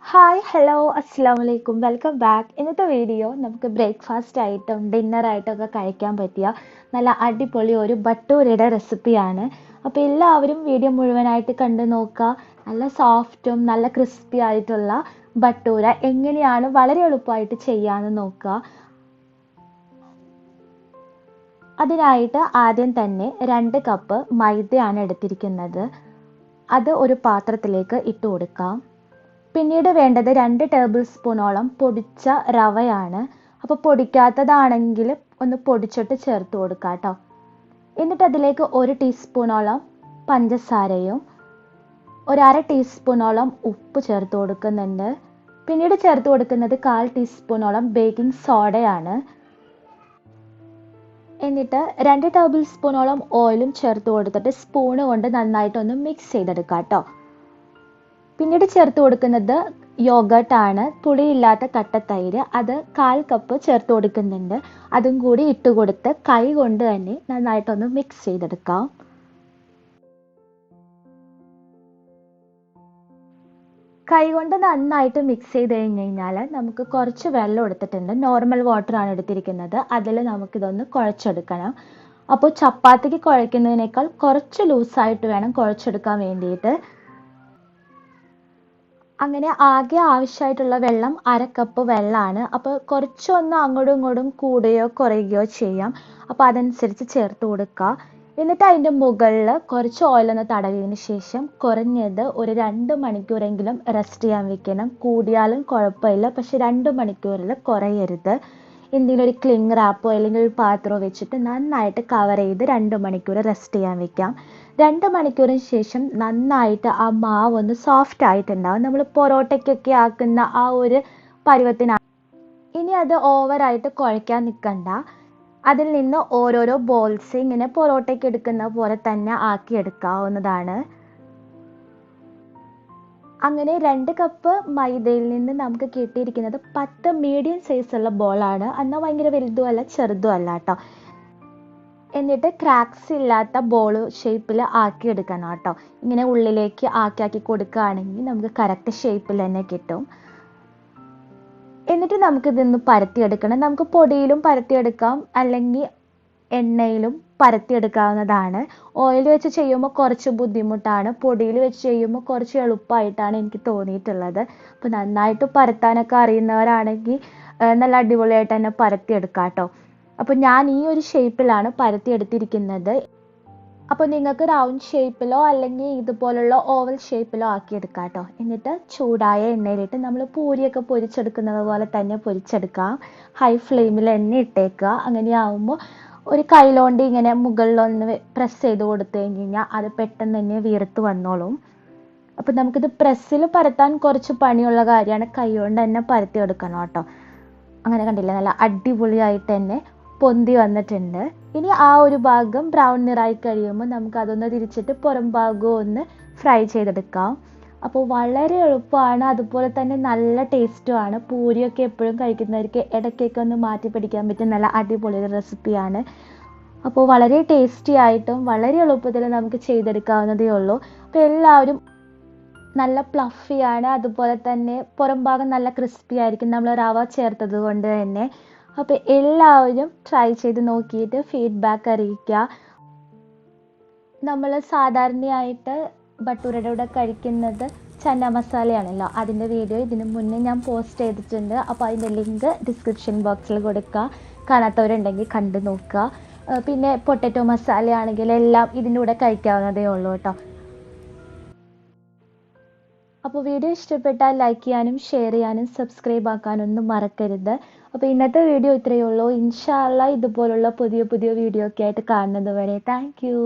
Hi hello അസ്സാം വലൈക്കും welcome back. ഇന്നത്തെ വീഡിയോ നമുക്ക് ബ്രേക്ക്ഫാസ്റ്റ് ആയിട്ടും ഡിന്നറായിട്ടും ഒക്കെ കഴിക്കാൻ പറ്റിയ നല്ല അടിപൊളി ഒരു ബട്ടൂരയുടെ റെസിപ്പിയാണ്. അപ്പോൾ എല്ലാവരും വീഡിയോ മുഴുവനായിട്ട് കണ്ടു നോക്കുക. നല്ല സോഫ്റ്റും നല്ല ക്രിസ്പി ആയിട്ടുള്ള ബട്ടൂര എങ്ങനെയാണ് വളരെ എളുപ്പമായിട്ട് ചെയ്യാമെന്ന് നോക്കുക. അതിനായിട്ട് ആദ്യം തന്നെ 2 കപ്പ് മൈദയാണ് എടുത്തിരിക്കുന്നത്. അത് ഒരു പാത്രത്തിലേക്ക് ഇട്ട് കൊടുക്കാം. പിന്നീട് വേണ്ടത് 2 ടേബിൾ സ്പൂണോളം പൊടിച്ച റവയാണ്. അപ്പോൾ പൊടിക്കാത്തതാണെങ്കിൽ ഒന്ന് പൊടിച്ചിട്ട് ചേർത്ത് കൊടുക്കാം കേട്ടോ. എന്നിട്ട് അതിലേക്ക് 1 ടീസ്പൂണോളം പഞ്ചസാരയും 1/2 ടീസ്പൂണോളം ഉപ്പ് ചേർത്ത് കൊടുക്കുന്നുണ്ട്. പിന്നീട് ചേർത്ത് കൊടുക്കുന്നത് 1/4 ടീസ്പൂണോളം ബേക്കിംഗ് സോഡയാണ്. എന്നിട്ട് 2 ടേബിൾ സ്പൂണോളം ഓയിലും ചേർത്ത് കൊടുത്തിട്ട് സ്പൂണ് കൊണ്ട് നന്നായിട്ടൊന്ന് മിക്സ് ചെയ്തെടുക്കാം കേട്ടോ. പിന്നീട് ചേർത്ത് കൊടുക്കുന്നത് യോഗട്ടാണ്, പുളിയില്ലാത്ത കട്ടത്തൈര്. അത് 1/4 കപ്പ് ചേർത്ത് കൊടുക്കുന്നുണ്ട്. അതും കൂടി ഇട്ട് കൊടുത്ത് കൈ കൊണ്ട് തന്നെ നന്നായിട്ടൊന്ന് മിക്സ് ചെയ്തെടുക്കാം. കൈ കൊണ്ട് നന്നായിട്ട് മിക്സ് ചെയ്ത് കഴിഞ്ഞാൽ നമുക്ക് കുറച്ച് വെള്ളം എടുത്തിട്ടുണ്ട്. നോർമൽ വാട്ടറാണ് എടുത്തിരിക്കുന്നത്. അതിൽ നമുക്കിതൊന്ന് കുഴച്ചെടുക്കണം. അപ്പോൾ ചപ്പാത്തിക്ക് കുഴയ്ക്കുന്നതിനേക്കാൾ കുറച്ച് ലൂസായിട്ട് വേണം കുഴച്ചെടുക്കാൻ വേണ്ടിയിട്ട്. അങ്ങനെ ആകെ ആവശ്യമായിട്ടുള്ള വെള്ളം 1/2 കപ്പ് വെള്ളമാണ്. അപ്പോൾ കുറച്ചൊന്ന് അങ്ങോട്ടും ഇങ്ങോട്ടും കൂടുകയോ കുറയുകയോ ചെയ്യാം. അപ്പോൾ അതനുസരിച്ച് ചേർത്ത് കൊടുക്കുക. എന്നിട്ട് അതിൻ്റെ മുകളിൽ കുറച്ച് ഓയിലൊന്ന് തടവിയതിന് ശേഷം കുറഞ്ഞത് ഒരു 2 മണിക്കൂറെങ്കിലും റെസ്റ്റ് ചെയ്യാൻ വെക്കണം. കൂടിയാലും കുഴപ്പമില്ല, പക്ഷെ 2 മണിക്കൂറിൽ കുറയരുത്. എന്തെങ്കിലും ഒരു ക്ലിങ് റാപ്പോ അല്ലെങ്കിൽ ഒരു പാത്രമോ വെച്ചിട്ട് നന്നായിട്ട് കവർ ചെയ്ത് 2 മണിക്കൂർ റെസ്റ്റ് ചെയ്യാൻ വെക്കാം. 2 മണിക്കൂറിന് ശേഷം നന്നായിട്ട് ആ മാവ് ഒന്ന് സോഫ്റ്റ് ആയിട്ടുണ്ടാവും. നമ്മൾ പൊറോട്ടയ്ക്കൊക്കെ ആക്കുന്ന ആ ഒരു പരുവത്തിനാണ്. ഇനി അത് ഓവറായിട്ട് കുഴയ്ക്കാൻ നിൽക്കണ്ട. അതിൽ നിന്ന് ഓരോരോ ബോൾസ് ഇങ്ങനെ പൊറോട്ടയ്ക്ക് എടുക്കുന്ന പോലെ തന്നെ ആക്കിയെടുക്കാവുന്നതാണ്. അങ്ങനെ 2 കപ്പ് മൈദയിൽ നിന്ന് നമുക്ക് കിട്ടിയിരിക്കുന്നത് 10 മീഡിയം സൈസുള്ള ബോളാണ്. എന്നാൽ ഭയങ്കര വലുതും അല്ല ചെറുതും അല്ല കേട്ടോ. എന്നിട്ട് ക്രാക്സ് ഇല്ലാത്ത ബോൾ ഷേപ്പിൽ ആക്കിയെടുക്കണം കേട്ടോ. ഇങ്ങനെ ഉള്ളിലേക്ക് ആക്കി കൊടുക്കുകയാണെങ്കിൽ നമുക്ക് കറക്റ്റ് ഷേപ്പിൽ തന്നെ കിട്ടും. എന്നിട്ട് നമുക്കിതൊന്ന് പരത്തിയെടുക്കണം. നമുക്ക് പൊടിയിലും പരത്തിയെടുക്കാം, അല്ലെങ്കിൽ എണ്ണയിലും പരത്തിയെടുക്കാവുന്നതാണ്. ഓയിൽ വെച്ച് ചെയ്യുമ്പോൾ കുറച്ച് ബുദ്ധിമുട്ടാണ്, പൊടിയിൽ വെച്ച് ചെയ്യുമ്പോൾ കുറച്ച് എളുപ്പമായിട്ടാണ് എനിക്ക് തോന്നിയിട്ടുള്ളത്. അപ്പോൾ നന്നായിട്ട് പരത്താനൊക്കെ അറിയുന്നവരാണെങ്കിൽ നല്ല അടിപൊളിയായിട്ട് തന്നെ പരത്തിയെടുക്കാം കേട്ടോ. അപ്പോൾ ഞാൻ ഈ ഒരു ഷേപ്പിലാണ് പരത്തിയെടുത്തിരിക്കുന്നത്. അപ്പോൾ നിങ്ങൾക്ക് റൗണ്ട് ഷേപ്പിലോ അല്ലെങ്കിൽ ഇതുപോലുള്ള ഓവൽ ഷേപ്പിലോ ആക്കിയെടുക്കാം കേട്ടോ. എന്നിട്ട് ചൂടായ എണ്ണയിലിട്ട് നമ്മൾ പൂരിയൊക്കെ പൊരിച്ചെടുക്കുന്നത് പോലെ തന്നെ പൊരിച്ചെടുക്കാം. ഹൈ ഫ്ലെയിമിൽ എണ്ണ ഇട്ടേക്കുക. അങ്ങനെയാവുമ്പോൾ ഒരു കൈലോണ്ട് ഇങ്ങനെ മുകളിലൊന്ന് പ്രസ് ചെയ്ത് കൊടുത്തു കഴിഞ്ഞാൽ അത് പെട്ടെന്ന് തന്നെ വീർത്ത് വന്നോളും. അപ്പോൾ നമുക്കിത് പ്രസ്സിൽ പരത്താൻ കുറച്ച് പണിയുള്ള കാര്യമാണ്. കൈ കൊണ്ട് തന്നെ പരത്തിയെടുക്കണം കേട്ടോ. അങ്ങനെ കണ്ടില്ലേ, നല്ല അടിപൊളിയായിട്ട് തന്നെ പൊന്തി വന്നിട്ടുണ്ട്. ഇനി ആ ഒരു ഭാഗം ബ്രൗൺ നിറായി കഴിയുമ്പോൾ നമുക്ക് അതൊന്ന് തിരിച്ചിട്ട് പുറം ഭാഗവും ഒന്ന് ഫ്രൈ ചെയ്തെടുക്കാം. അപ്പോൾ വളരെ എളുപ്പമാണ്, അതുപോലെ തന്നെ നല്ല ടേസ്റ്റുമാണ്. പൂരിയൊക്കെ എപ്പോഴും കഴിക്കുന്നവർക്ക് ഇടയ്ക്കൊക്കെ ഒന്ന് മാറ്റി പിടിക്കാൻ പറ്റിയ നല്ല അടിപൊളി റെസിപ്പിയാണ്. അപ്പോൾ വളരെ ടേസ്റ്റി ആയിട്ടും വളരെ എളുപ്പത്തിൽ നമുക്ക് ചെയ്തെടുക്കാവുന്നതേ ഉള്ളൂ. അപ്പോൾ എല്ലാവരും നല്ല പ്ലഫിയാണ്, അതുപോലെ തന്നെ പുറം ഭാഗം നല്ല ക്രിസ്പി ആയിരിക്കും നമ്മൾ റവ ചേർത്തത് കൊണ്ട് തന്നെ. അപ്പോൾ എല്ലാവരും ട്രൈ ചെയ്ത് നോക്കിയിട്ട് ഫീഡ്ബാക്ക് അറിയിക്കുക. നമ്മൾ സാധാരണയായിട്ട് ബട്ടൂരയുടെ കൂടെ കഴിക്കുന്നത് ചന്ന മസാലയാണല്ലോ. അതിൻ്റെ വീഡിയോ ഇതിന് മുന്നേ ഞാൻ പോസ്റ്റ് ചെയ്തിട്ടുണ്ട്. അപ്പോൾ അതിൻ്റെ ലിങ്ക് ഡിസ്ക്രിപ്ഷൻ ബോക്സിൽ കൊടുക്കുക. കാണാത്തവരുണ്ടെങ്കിൽ കണ്ടു നോക്കുക. പിന്നെ പൊട്ടറ്റോ മസാല ആണെങ്കിൽ എല്ലാം ഇതിൻ്റെ കൂടെ കഴിക്കാവുന്നതേ ഉള്ളൂ കേട്ടോ. അപ്പോൾ വീഡിയോ ഇഷ്ടപ്പെട്ടാൽ ലൈക്ക് ചെയ്യാനും ഷെയർ ചെയ്യാനും സബ്സ്ക്രൈബ് ആക്കാനൊന്നും മറക്കരുത്. അപ്പോൾ ഇന്നത്തെ വീഡിയോ ഇത്രയേ ഉള്ളൂ. ഇൻഷാ അല്ലാഹ് ഇതുപോലുള്ള പുതിയ വീഡിയോ ഒക്കെ ആയിട്ട് കാണുന്നത് വരെ താങ്ക് യു.